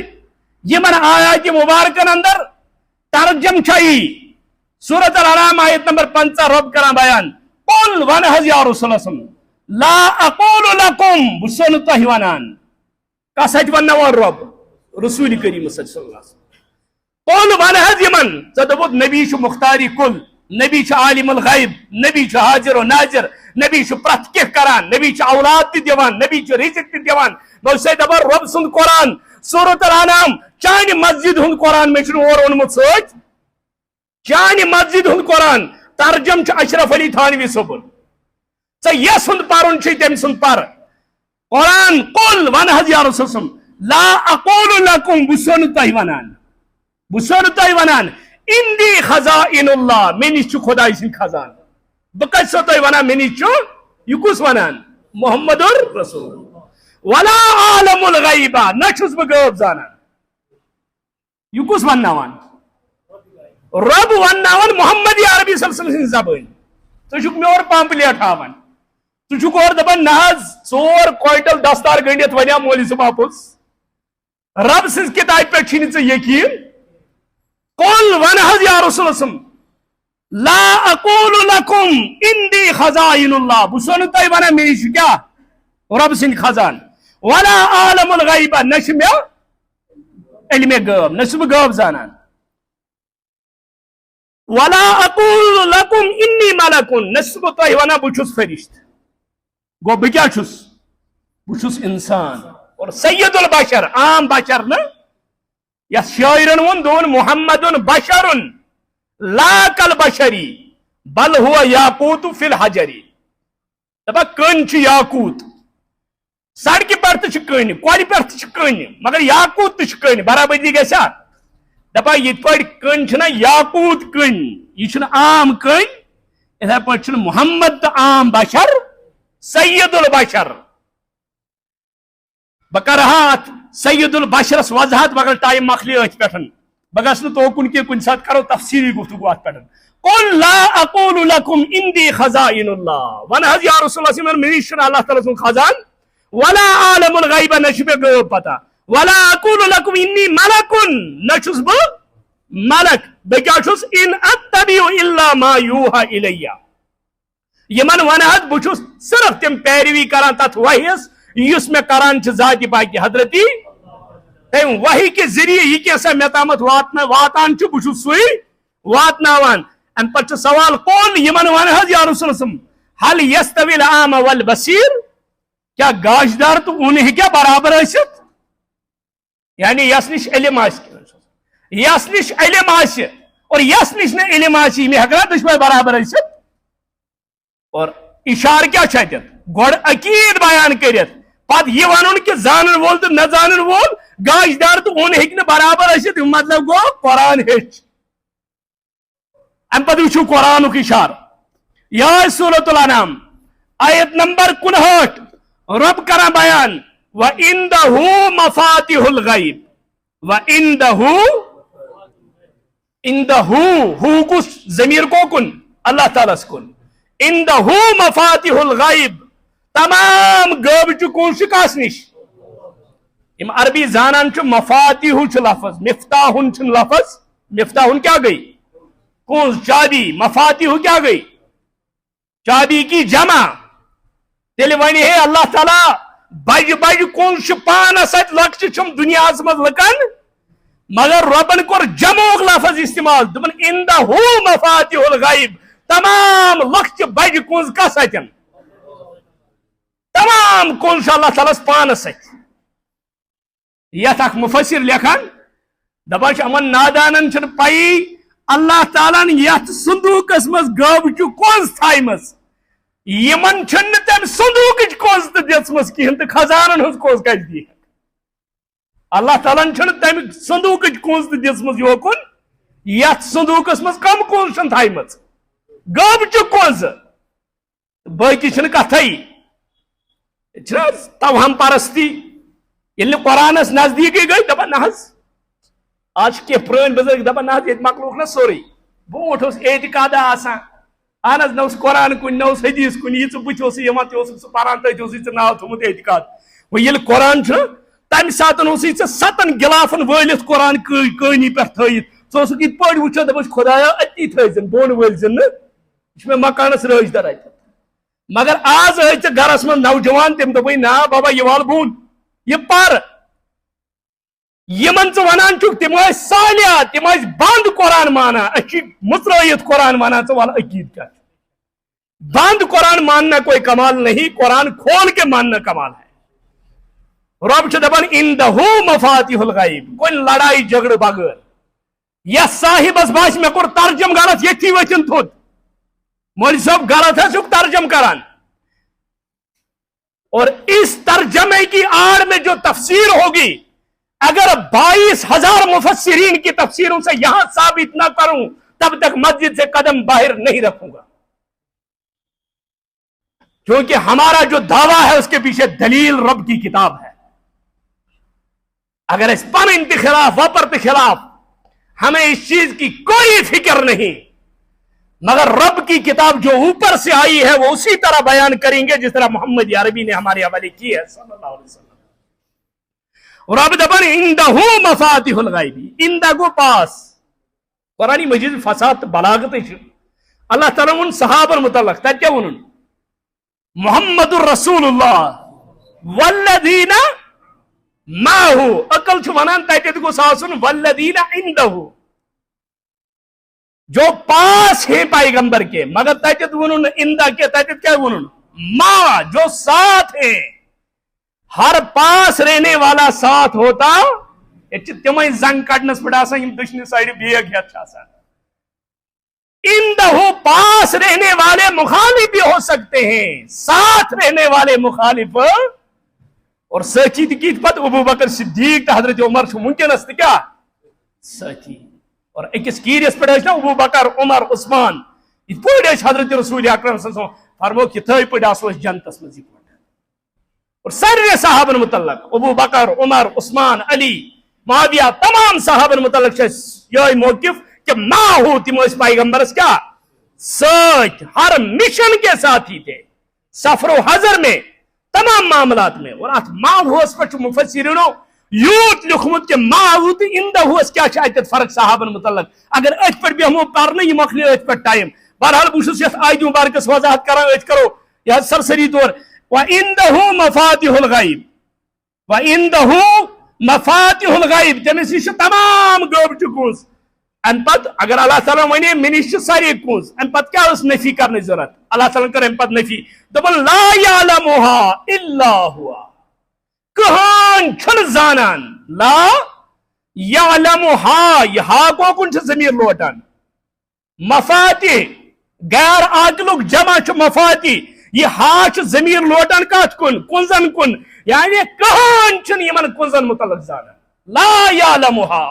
یمن آیات مبارکن اندر ترجم چھئی سورۃ الانعام آیت نمبر 50 رب کران بیان قل ون حض یا رسول اللہ لا اقول لکم بسن تہ ونان کس ات ون رب رسول کریم صلی اللہ علیہ وسلم قل ون حض یمن ژٕ دوٚپُتھ نبی چھُ مختاری کل نبی چھُ عالم الغیب نبی چھُ حاضر و ناظر نبی چھُ پرٛٮ۪تھ کینٛہہ کران نبی چھُ اولاد تہِ دِوان نبی چھُ رزق تہِ دِوان بہٕ چھُسے دپان رب سُنٛد قرآن سورۃ الانعام چانہِ مسجد ہُنٛد قرآن مےٚ چھُنہٕ اور اوٚنمُت سۭتۍ چانہِ مسجد ہُنٛد قرآن ترجم چھُ اشرف علی تھانوی صٲبُن ژےٚ یس ہُنٛد پرُن چھُے تٔمۍ سُنٛد پر قرآن قل ون حض یا رسول صلی لا اقول لکم بہٕ چھُسو نہٕ تۄہہِ ونان بہٕ چھُسو نہٕ تۄہہِ ونان اندی خزائن اللہ مےٚ نِش چھُ خۄداے سٕنٛدۍ خزان بہٕ کتہِ چھُسو تۄہہِ ونان مےٚ نِش چھُ یہِ کُس ونان محمد رسول ولا عالم الغیبہ نہ چھُس بہٕ غٲب زانان یہِ کُس ونناوان رب ونناوان محمد عربی صلی اللہ علیہ وسلم زبان ژٕ چھُکھ مےٚ اورٕ پمپلیٹ ہاوان ژٕ چھُکھ اورٕ دپان نہ حظ 4 کوینٹل دستار گٔنڈِتھ ونیٛاو مولوی صٲب اپُز رب سٕنٛز کتابہِ پٮ۪ٹھ چھُے نہٕ ژےٚ یقیٖن قل ون حض یا رسول اللہ لا اقول لکم اندی خزائن اللہ بہٕ چھُسو نہٕ تۄہہِ ونان مےٚ نِش چھُ کیٛاہ رب سٕنٛدۍ خزان ولا عالم الغیبہ نہ چھُ مےٚ علمِ غٲب نہ چھُس بہٕ غٲب زانان ولا اقول لكم انی ملکن نس بہ تہ ونان بہ چھس فرشت گو بہ کیا چھس بہ چھس انسان اور سید البشر عام بشر نا یس شاعرن ون دون محمد بشر لا کل بشری بل هو یاقوت فی الحجری دپا کن چھ یاقوت سڑکہ پہ کن کور پہ کن مگر یاقوت تہ کن برابری گژھا دپا یہ پہ کن چھنا یاقوت کن یہ عام کن اتھے پہ محمد تو عام بشر سید البشر بہ کرہا سید البشرس وضاحت مگر ٹائم مکلی ات پہ بہ گھس توکن کی کن سات کرو تفصیلی گفتگو ات پہ قل لا اقول لكم عندي خزائن الله ون حض یا رسول اللہ من منیش اللہ تعالی سن خزان ولا عالم الغیب نشب غیب پتہ ولا اقول لكم انی ملک نشس بہ ملک بہ کیا چھس ان اتبع الا ما یوحى الی یمن ون حض بہ چھس صرف تم پیروی کران تت وحیس یس میں کران چھ ذات پاک حضرتی تم وحی کے ذریعے یہ کیسا مے تامت واتان چھ بہ چھس سوئی واتناوان ان پتہ سوال قول یمن ون حض یا رسول اللہ هل يستوي الاعمى والبصير کیا گاشدار تو انہیں کیا برابر ٲسِتھ یعنی یس نش علم یس نش علم اور یس نش نہ علم میں ہکا دشوے برابر ٲسِتھ اور اشار کیا چھت گوڑ عقید بیان کرت پت یہ ون کہ زانن وول تو نہ زانن وول گاشدار تو ان ہیکہ نہ برابر ٲسِتھ مطلب گو قرآن ہیچ ام پتہ وچھو قرآن اشار یہ سورۃ الانعام آیت نمبر 59 رب کرا بیان وَإِنْدَهُ مَفَاتِحُ الْغَيْبِ وَإِنْدَهُ ہو کس ضمیر کو کن اللہ تعالیٰ کن عِنْدَهُ مَفَاتِحُ الْغَيْبِ تمام غیب چھ کون کس نش یم عربی زانان چھ مفاتیح چھ لفظ مفتاحن چھ لفظ مفتاحن کیا گئی کون چابی مفاتیح کیا گئی چابی کی جمع تیل ونی ہے اللہ تعالیٰ بج بج کون پانس ات لکچ چم دنیا مز لکن مگر ربن کور جمعک لفظ استعمال دپن عندہ مفاتیح الغیب تمام لکچ بج کون کس اتن تمام کون اللہ تعالیٰ پانس ات یت اخ مفسر لکھان دپان امن نادانن چھ پائی اللہ تعالیٰ یت صندوقس مز غیب چھ کون تھائمس یمن چھن تم صندوق کوز دس کہین تو خزانن ہز کوز کت دی اللہ تعالیٰ چھن تم صندوق کوز دس یوکن یت صندوقس مز کم کوز چھن تھائی مز غیب چھ کوز باقی چھن کتھائی توہم پرستی یل قرآنس نزدیک گئی دپان نہ آج کی پرٲنۍ بزرگ دپان نہ یہ مکلوک نا سورُے برونٛٹھ اوس اعتقاد آسان اہن حظ نہ قرآن کن نہ حدیث کن یہ بت یوان تہ پران تھی ناو تھومت اعتقاد وہ یل قرآن تمہ سات ژے 7 گلافن ولت قرآن کہانی پہ تھت ژٕ یت پٲٹھۍ وٕچھان دپان خدایا اتی تھٲیزن بۄن وٲلزن نہٕ یہ مےٚ مکانس رٲچھ در اتھ مگر آز آے ژےٚ گرس منٛز نوجوان تم دپے نا بابا یہ وال بۄن یہ پر یمن ژٕ ونان چھُکھ تم ٲسۍ صالحات تم ٲسۍ بند قرآن مانان أسۍ چھِ مترٲیِتھ قرآن مانان ژٕ وَل عقیٖد کیٛاہ چھُ بند قرآن ماننا کوئی کمال نہیں قرآن کھول کے ماننا کمال ہے رب چھ دپان عندہ مفاتیح الغیب کوئی لڑائی جھگڑ بغیر یس صاحبس باس مے کور ترجم غلط یتھی وچن تھوت مول صاحب غلط ہے سک ترجم کران اور اس ترجمے کی آڑ میں جو تفسیر ہوگی اگر 22,000 مفسرین کی تفسیروں سے یہاں ثابت نہ کروں تب تک مسجد سے قدم باہر نہیں رکھوں گا کیونکہ ہمارا جو دعویٰ ہے اس کے پیچھے دلیل رب کی کتاب ہے اگر اس پر خلاف وپرت خلاف ہمیں اس چیز کی کوئی فکر نہیں مگر رب کی کتاب جو اوپر سے آئی ہے وہ اسی طرح بیان کریں گے جس طرح محمد عربی نے ہمارے حوالے کی ہے صلی اللہ علیہ وسلم رب دپان عندہ مفاتیح الغیب عندہ کو پاس قرآن مجید فساد بلاغت اللہ تعالیٰ ون صحابہ متعلق تب کیا ون محمد الرسول اللہ والذین معہ عقل چھ ونان تتہ گوس آسن والذین عندہ جو پاس ہے پیغمبر کے، مگر تجد ونن اندہ کے، تجد کیا ونن ماں جو ساتھ ہے، ہر پاس رہنے والا ساتھ ہوتا تم زنگ کڑنس پہ آسان دشنی سائڈ بیگ ہتھ اندہ پاس رہنے والے مخالف بھی ہو سکتے ہیں، ساتھ رہنے والے مخالف اور سچی کی پت ابو بکر صدیق حضرت عمر ونکس کیا سچی، اور اکس کیرس پہ ابو بکر عمر عثمان یہ پہ حضرت رسول اکرم صلی اللہ علیہ وسلم فرمو کہ تھی پہ آسو جنتس مز اور سارے صحابن متعلق ابو بکر عمر عثمان علی معاویہ تمام صحابن متعلق یہ موقف کہ ماں ہو تم پیغمبرس کیا ساتھ، ہر مشن کے ساتھ ہی تھے، سفر و حضر میں تمام معاملات میں، اور ات ماحوس پہ مفسرینو یوت لکھمت کہ ماحوت اندہوس کیا اتت فرق صحابن متعلق، اگر ات پہ بیہمو پرنے یہ مکلی ات پہ ٹائم، بہرحال بہت یت آیت مبارکس وضاحت کران ات کرو یہ سرسری طور وَإِنْدَهُ مَفَاتِحُ الْغَيْبِ وَإِنْدَهُ مَفَاتِحُ الْغَيْبِ تمس نش تمام غیب چ کنز، ام پت اگر اللہ تعالیٰ ونی من نش ساری کنز، ام پت کیا اس نفی کرنے ضرورت، اللہ تعالیٰ کر ام پت نفی دپن لا يعلمها الا هو، کہان چھن زانان، لا يعلمها یہ ہا کو کن چھ ضمیر لوٹان، مفاتح غیر عاقلک جمع چھ مفاتح یہ ہاچ ضمیر لوٹان کات کن کنزن کن، یعنی کہان چھن یمن کنزن متعلق زانان، لا يعلمها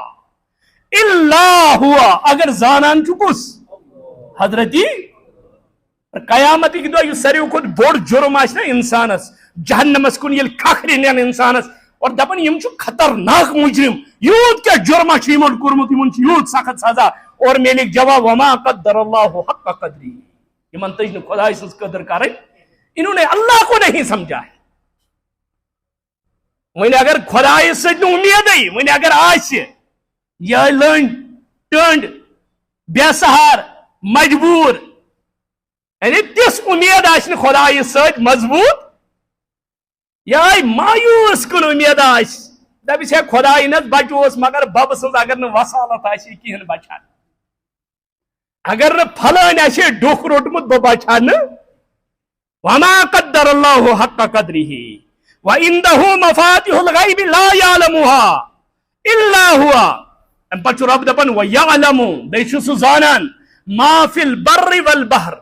الا ہوا اگر زانان چکس حضرتی قیامت کی دو یہ سریو خود بوڑ جرم آشنا انسانس جہنمس کن یل کھکری نین انسانس اور دپن یم چھو خطرناک مجرم یوت کیا جرمہ چھ یمن کورمت یمن چھ یوت سخت سزا، اور میلک جواب وما قدر اللہ حق قدری، یمن تجن خدای سنس قدر کریں انہوں نے اللہ کو نہیں سمجھا ہے، ون اگر خدای سن امید ہے ون اگر آس یہ لنڈ ٹنڈ بے سہار مجبور یعنی تس امید آس خدای ست مضبوط یہ مایوس کن امید آس دپس ہے خدای نت بچوس مگر بب سن اگر ن وسالت آس کہین بچان، اگر ن پھلان آس ڈوکھ روٹمت بہ بچا ن وما قدر اللہ حق قدره وعنده مفاتح الغیب لا يعلمها الا هو، ام پچ رب دپن ويعلم بیچ زانان ما فی البر والبحر،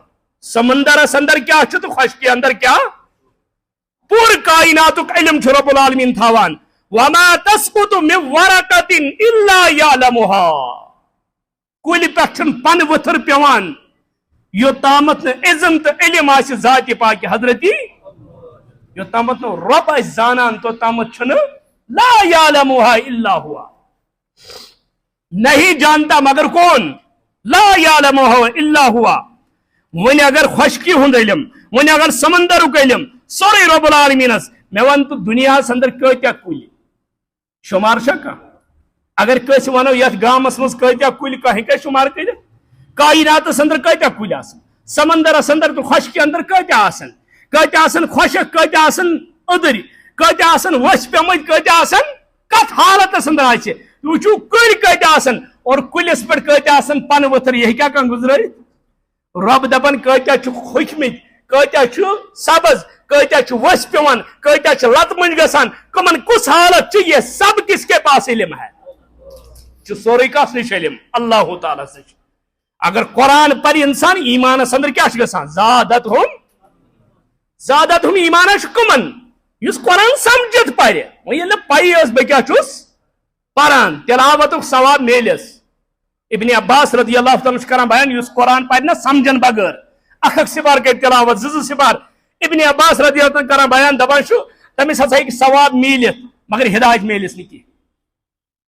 سمندر اندر کیا چھ تو خشکی اندر کیا پور کائناتک علم چھ رب العالمین تھاوان، وما تسقط من ورقۃ الا يعلمها کل پٹھن پن وتھر پیوان یوتامت عزم تو علم آس ذات پاک حضرتی یوتامت رب آس زانان تو تامت چھن لا يعلمها الا ہوا، نہیں جانتا مگر کون لا يعلمها الا ہوا، ون اگر خشکی ہند علم ون اگر سمندرک علم سورے رب العالمینس، میں ون تو دنیا اندر کتیا کل شمار شکا، اگر کس ونو یت گامس مز کتیا کل کہ شمار کر کائنات اندر کتیا کل آسن، سمندر اندر تو خشکی اندر کتیا آسن خشک کتیا آسن ادر کتیا آسن وش پیمت کتیا آسن کت حالت اندر آس وچو کل کتیا آسن اور کلس پہ کتیا آسن پن وتر یہ کیا کن گزرت، رب دپن کتیا کھوکھمت کتیا سبز کتیا وش پیوان کتیا لت منج گسان کمن کس حالت یہ سب کس کے پاس علم ہے، سورے کس نش علم اللہ تعالیٰ سے، اگر قرآن پر انسان ایمان اندر کیا گسان زادتہم ایمان کمن اس قرآن سمجھت پہ وہ پی بہ کیا پران تلاوت ثواب میلس، ابن عباس رضی اللہ تعالیٰ کران بیان اس قرآن پہ نا سمجھن بغیر اخ سپار کر تلاوت زٕ سپار، ابن عباس رضی اللہ کران بیان دپان تمس ہسا ثواب میلت مگر ہدایت میلس نا کی،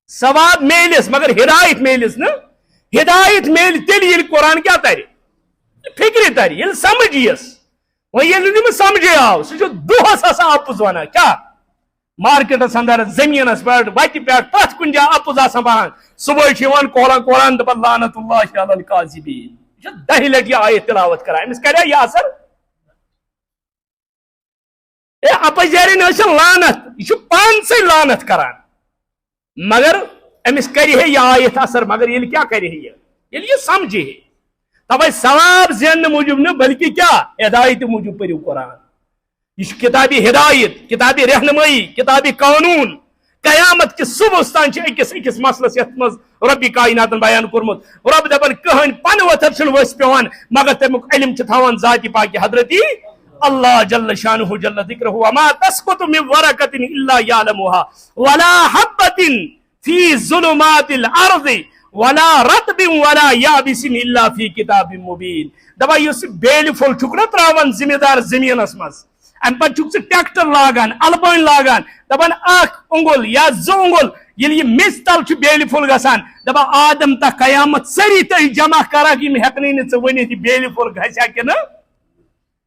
ثواب میلس مگر ہدایت میلس نا، ہدایت میل تیل یل قرآن کیا تر فکر تر یل سمجھ یس، وہ یل نم سمجھے آو سہ دہس آسان اپز ونان کیا مارکیٹس اندر زمینس پہ وتہ پہ پرت کن جائے اپز آسان بنان، صبح قرآن دپان لعنت اللہ علی الکاذبین، یہ 10 لٹہ یہ آیت تلاوت کران امس کریا یہ اثر، اپزیرین لعنت یہ پان سے لعنت کران مگر امس کر یہ آیت اثر، مگر یہ کیا کر ییٚلہِ یہِ سمجھِ توے ثواب زیننے موجوب نہ بلکہ کیا ہدایت موجوب پٔرِو قرآن. یہ کتابی ہدایت، کتابی رہنمائی، کتابی قانون. قیامت کس صبح تان اکس اکس مسلس یت مز ربی کائنات بیان کورمت. رب دپان کہین پن وتھر چھ ورس پیوان مگر تمیک علم چھ تھاوان ذات پاک حضرتی اللہ جل شانہ جل ذکرہ. وما تسقط من ورقۃ الا يعلمها ولا حبۃ فی ظلمات الارض ولا رطب ولا یابس الا فی کتاب مبین. دپان یس بیل پھول چھک نہ تراوان ذمہ دار زمینس مز ام پہ چھک ٹریکٹر لاگان البٲنۍ لاگان دپان اکھ انگل یا زٕ انگل ییٚلہِ یہِ میٚژ تل چھُ بیلہِ پھوٚل گژھان دپان آدم تا قیامت سٲری تٔتھۍ جمع کران یِم ہٮ۪کنٕے نہٕ ژٕ ؤنِتھ یہِ بیلہِ پھوٚل گژھیا کِنہٕ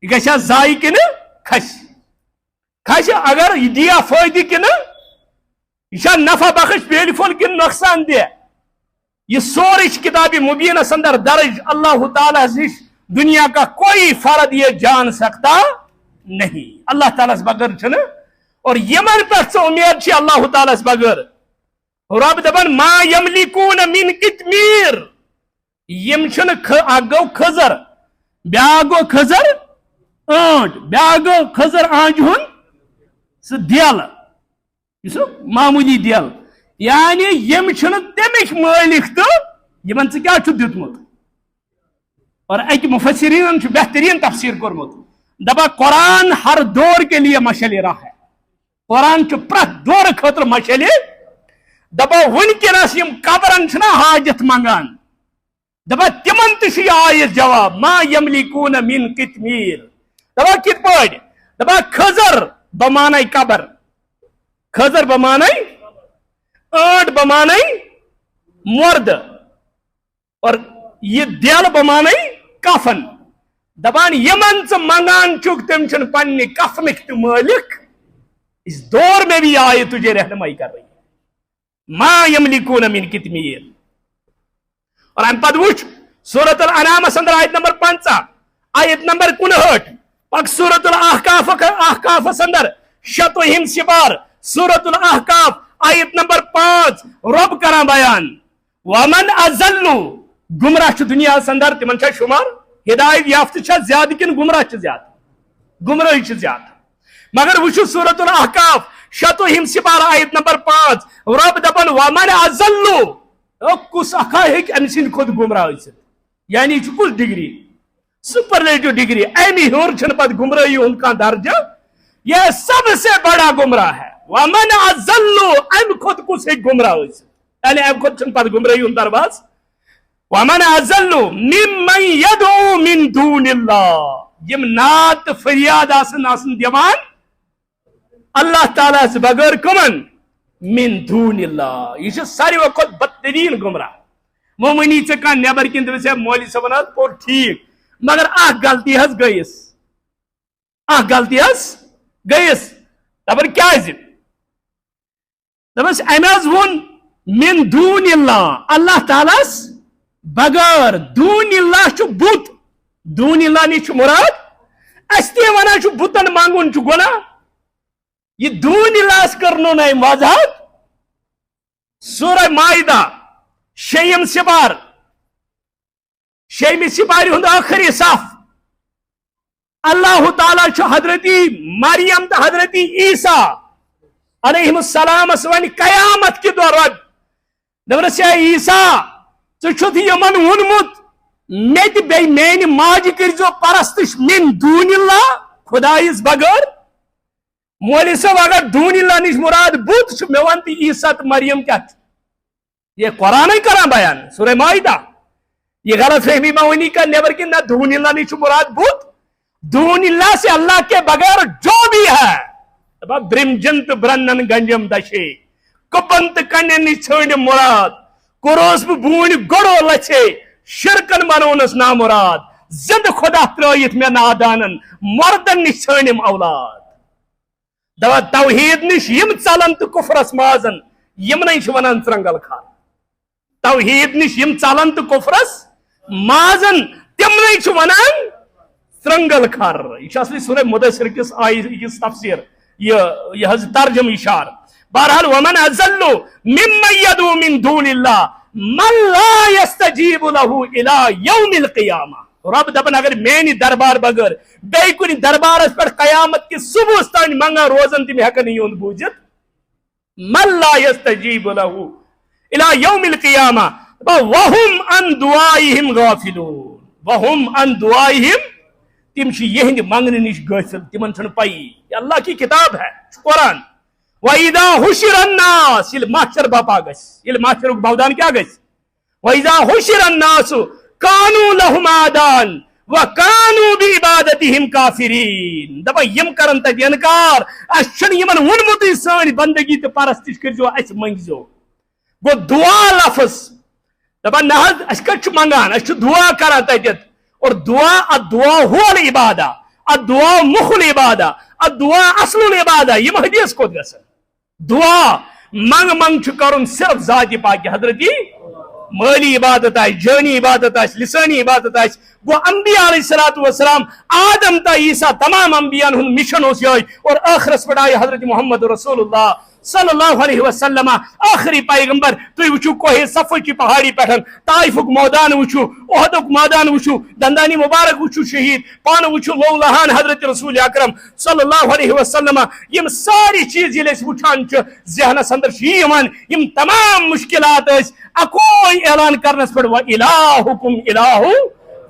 یہِ گژھیا ضایہِ کِنہٕ کھسہِ اگر یہِ دِیا فٲیدٕ کِنہٕ یہِ چھا نفع بخش بیلہِ پھوٚل کِنہٕ نۄقصان دہ. یہ سورے کتاب مبینس اندر درج. اللہ تعالیٰ نش دنیا کا کوئی فرد یہ جان سکتا نہیں اللہ تعالیٰ بغیر چھنہ. اور یمن پہ امید چھ اللہ تعالیٰ بغیر. رب دپان ما یملکون من قطمیر. یم چھن اکھ گو کھزر بیاکھ گو کھزر آنٹ بیاکھ گو کھزر آنٹ ہن سہ دل یہ معمولی دل یعنی یم چھن تمک مالک تو یمن ژٕ کیٛاہ چھُکھ دیُتمُت. اور اکہ مفسرین چھ بہترین تفسیر کورمت دپان قرآن ہر دور کے لیے مشعل راہ ہے. قرآن چھ پرٛٮ۪تھ دور خاطر مشعل. دپان ونکس یم قبرن چھنا حاجت منگان دپان تمن تہ چھ آیت جواب ما یملکون من قطمیر. دپان کتھ پٲٹھۍ دپان کھزر بمانے قبر کھزر بمانے آنٹ بمانے مرد اور یہ دل بمانے کفن. دپان یمن ژٕ منگان چھُکھ تم چھن پننہِ کفنک تہ مالک. اس دور میں بھی یہ آیت تجھے رہنمائی کر رہی ہے ما یملکون من قطمیر. اور ام پتہ وچھ سورۃ الانعام اندر آیت نمبر 50 آیت نمبر 59 پک سورۃ الاحقاف اندر شتوہم سپار سورۃ الاحقاف آیت نمبر 5 رب کران بیان ومن اضل گمراہ چھ دنیا اندر تمن چھ شمار ہدایت یافتہ چھ زیادہ کن گمراہ چھ زیادہ گمراہی چھ زیادہ. مگر وچھو سورۃ الاحقاف شتوہم سپار آیت نمبر 5 رب دپان ومن اضل کس اکھا ہیک ام سند خود گمراہ ٲسِتھ. یعنی چھ کس ڈگری سپرلیٹو ڈگری امی ہیور چھن پتہ گمراہی ہند کانٛہہ درجہ. یہ سب سے بڑا گمراہ ہے. ومن اضل ام خود کس ہیک گمراہ ٲسِتھ یعنی ام خود چھن پتہ گمراہی ہند درواز. ومن اضل ممن يدعو من دون اللہ یم نعت فریاد آسن دیوان اللہ تعالیٰ سے بغیر کمن من دون اللہ. یہ ساروی کھت بدترین گمراہ. مومنی ژے کان نیبر کن دپس مولوی صٲبن حظ پوٚر ٹھیک مگر اکھ غلطی حظ گٔیس اکھ غلطی حظ گٔیس. دپان کیازِ دپس امہِ حظ ووٚن من دون اللہ اللہ تعالیٰ بغیر. دون اللہ چھ بت دون اللہ نش مراد اس تہ ونان چھ بتن منگن چھ گناہ. یہ دون اللہ کرنو نئے وضاحت سورہ مائدہ شیم سپار شیمہِ سپارِ ہُنٛد ٲخری صف اللہ تعالیٰ چھُ حضرتی مریم تو حضرتی عیسیٰ علیہ السلام ون قیامت کہ دور دپس ہے عیسیٰ ژٕ چھُتھ یمن ووٚنمُت مےٚ تہِ بیٚیہِ میانہِ ماجہِ کٔرزیٚو پرستش من دون اللہ خدایس بغیر. مولوی صاحب اگر دون اللہ نش مراد بت چھ مے ون تہ عیسیٰ تو مریم کیا یہ قرآن کران بیان سورہ مائدہ. یہ غلط فہمی معنی کا نیبر کن نہ دون اللہ نش مراد بت. دون اللہ سے اللہ کے بغیر جو بھی ہے برمجن تو برنن گنجم دشے کپن تو کنن نش ژھانڈ مراد کوروس بہ بون گڑو لچھے شرکن بنونس نامراد زند خدا ترٲیِتھ مے نادانن مردن نش ژھانڈم اولاد. دپان توحید نش یم ژلن تو کفرس مازن یمنے چھ ونان ژرنگل کھار. توحید نش یم ژلن تو کفرس مازن تمنے چھ ونان ژرنگل کھار. یہ اصلی سورہ مدثر کس آیت تفسیر یہ ترجم اشار. بہرحال ومن اضل ممن يدعو من دون اللہ من لا يستجيب له الى يوم القيامہ رب دپن اگر میانی دربار بغیر بے کن دربارس پر قیامت کی صبح تان منگا روزن تم ہیکن یون بوجت من لا يستجيب له الى يوم القيامہ وهم عن دعائهم غافلون وهم عن دعائهم تم یہند منگنے نش غافل تمن چھن پائی یہ اللہ کی کتاب ہے قرآن وَإِذَا حُشِرَ النَّاسُ یہ محشر باپا گس یہ محشر بودان کیا گس وَإِذَا حُشِرَ النَّاسُ كَانُوا لَهُمْ عَادًا وَكَانُوا بِعِبَادَتِهِمْ كَافِرِينَ دپا یم کرن تک انکار اس چھن یمن ونمت سانی بندگی تو پرستش کرجو اس منگزو گو دعا لفظ دپا نہ اس کچھ منگان اس دعا کران تک اور الدعاء هو العبادہ الدعاء مخ العبادہ الدعاء اصل العبادہ یہ حدیث کو گسن دعا منگ کرن صرف ذات پاک حضرت مالی عبادت آئے جانی عبادت آئے لسانی عبادت آئے وہ انبیاء علیہ السلام آدم تا عیسیٰ تمام انبیاء ہن مشن ہو سی اور آخرس پر آئے حضرت محمد رسول اللہ صلی اللہ علیہ وسلم آخری پیغمبر تو وچو کوہ صفا کی پہاڑی پٹھن طائفک میدان وچو احدک میدان وچو دندانی مبارک وچو شہید پان وچو لو لہان حضرت رسول اکرم صلی اللہ علیہ وسلم یم ساری چیز یل وچان ذہنس اندر یوان یم تمام مشکلات اکوئی اعلان کرنس پہ الہکم الہ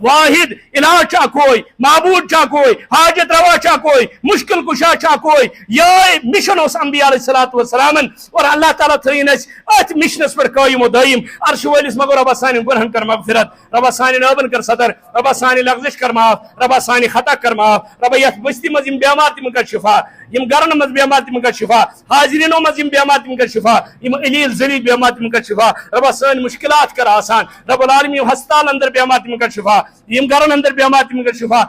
واحد الہ چا کوئی معبود چا کوئی حاجت روا چا کوئی مشکل کشا چا کوئی یہ مشن اس انبیاء علیہ السلام اور اللہ تعالیٰ تھرین ات مشنس پر قائم و دائم عرش والس مگر ربا سانی گنہن کر مغفرت ربا سانی نوبن کر صدر ربا سانی لغزش کر معاف ربا سانی خطا کر معاف ربا یت بستی مزیم بیامار تم کر شفا یم گرن مز بیامار تم کر شفا حاضرینوں مزیم بیامار تم کر شفا یم علیل ذلیل بیامار تم کر شفا ربا سانی مشکلات کر آسان رب العالمین ہسپتال اندر بیامار تم کر شفا یم گرن اندر بیامار تم کر شفا